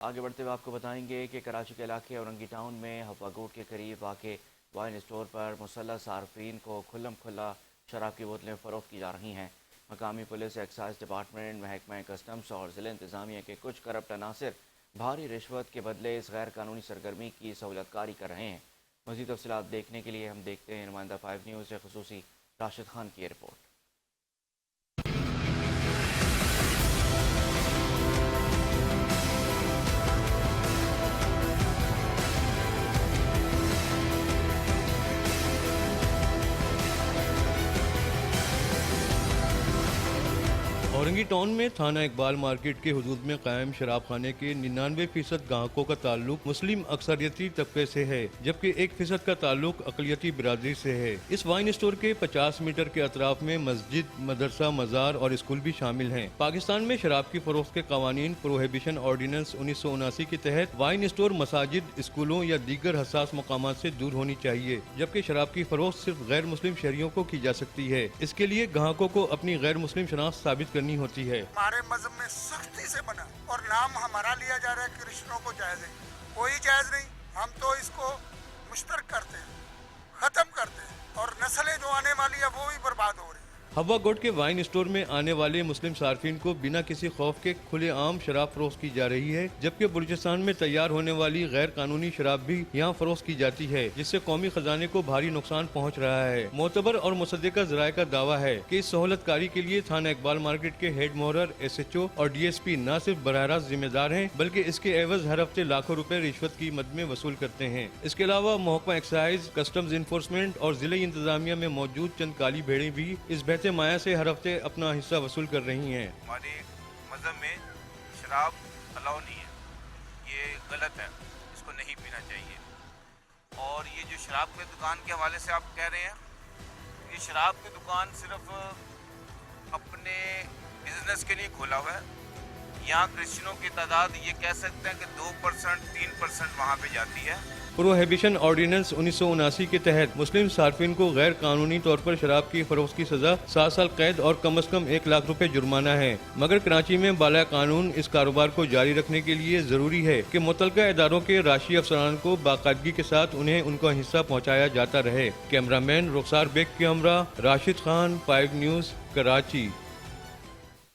آگے بڑھتے ہوئے آپ کو بتائیں گے کہ کراچی کے علاقے اورنگی ٹاؤن میں ہوا گوٹ کے قریب واقع وائن اسٹور پر مسلح صارفین کو کھلم کھلا شراب کی بوتلیں فروخت کی جا رہی ہیں۔ مقامی پولیس، ایکسائز ڈپارٹمنٹ، محکمہ کسٹمز اور ضلع انتظامیہ کے کچھ کرپٹ عناصر بھاری رشوت کے بدلے اس غیر قانونی سرگرمی کی سہولت کاری کر رہے ہیں۔ مزید تفصیلات دیکھنے کے لیے ہم دیکھتے ہیں نمائندہ 5 نیوز سے خصوصی راشد خان کی رپورٹ۔ اورنگی ٹاؤن میں تھانہ اقبال مارکیٹ کے حدود میں قائم شراب خانے کے 99% گاہکوں کا تعلق مسلم اکثریتی طبقے سے ہے، جبکہ 1% کا تعلق اقلیتی برادری سے ہے۔ اس وائن اسٹور کے 50 میٹر کے اطراف میں مسجد، مدرسہ، مزار اور اسکول بھی شامل ہیں۔ پاکستان میں شراب کی فروخت کے قوانین پروہیبیشن آرڈیننس 1979 کے تحت وائن اسٹور مساجد، اسکولوں یا دیگر حساس مقامات سے دور ہونی چاہیے، جبکہ شراب کی فروخت صرف غیر مسلم شہریوں کو کی جا سکتی ہے۔ اس کے لیے گاہکوں کو اپنی غیر مسلم شناخت ثابت کرنی ہوتی ہے۔ ہمارے مذہب میں سختی سے منع اور نام ہمارا لیا جا رہا ہے کرسچنوں کو جائز ہے، کوئی جائز نہیں۔ ہم تو اس کو مشترک کرتے ہیں، ختم کرتے ہیں، اور نسلیں جو آنے والی ہے وہ بھی برباد ہو رہی ہیں۔ ہوا گوٹ کے وائن اسٹور میں آنے والے مسلم صارفین کو بنا کسی خوف کے کھلے عام شراب فروخت کی جا رہی ہے، جبکہ بلوچستان میں تیار ہونے والی غیر قانونی شراب بھی یہاں فروخت کی جاتی ہے، جس سے قومی خزانے کو بھاری نقصان پہنچ رہا ہے۔ معتبر اور مصدقہ ذرائع کا دعویٰ ہے کہ اس سہولت کاری کے لیے تھانہ اقبال مارکیٹ کے ہیڈ محرر، SHO اور DSP نہ صرف براہ راست ذمہ دار ہیں، بلکہ اس کے عوض ہر ہفتے لاکھوں روپے رشوت کی مد میں وصول کرتے ہیں۔ اس کے علاوہ محکمہ ایکسائز، کسٹمز انفورسمنٹ اور ضلعی انتظامیہ میں موجود چند کالی بھیڑیں بھی اس بہتے مایہ سے ہر ہفتے اپنا حصہ وصول کر رہی ہیں۔ ہمارے مذہب میں شراب الاؤ نہیں ہے، یہ غلط ہے، اس کو نہیں پینا چاہیے۔ اور یہ جو شراب کے دکان کے حوالے سے آپ کہہ رہے ہیں، یہ شراب کی دکان صرف اپنے بزنس کے لیے کھولا ہوا ہے۔ یہاں کرسچنوں کی تعداد یہ کہہ سکتے ہیں کہ 2%، 3% وہاں پہ جاتی ہے۔ پروہیبیشن آرڈیننس 1979 کے تحت مسلم صارفین کو غیر قانونی طور پر شراب کی فروخت کی سزا 7 سال قید اور کم از کم 1 لاکھ روپے جرمانہ ہے، مگر کراچی میں بالا قانون اس کاروبار کو جاری رکھنے کے لیے ضروری ہے کہ متعلقہ اداروں کے راشی افسران کو باقاعدگی کے ساتھ انہیں ان کا حصہ پہنچایا جاتا رہے۔ کیمرہ مین رخسار بیگ کے ہمراہ راشد خان، 5 نیوز، کراچی۔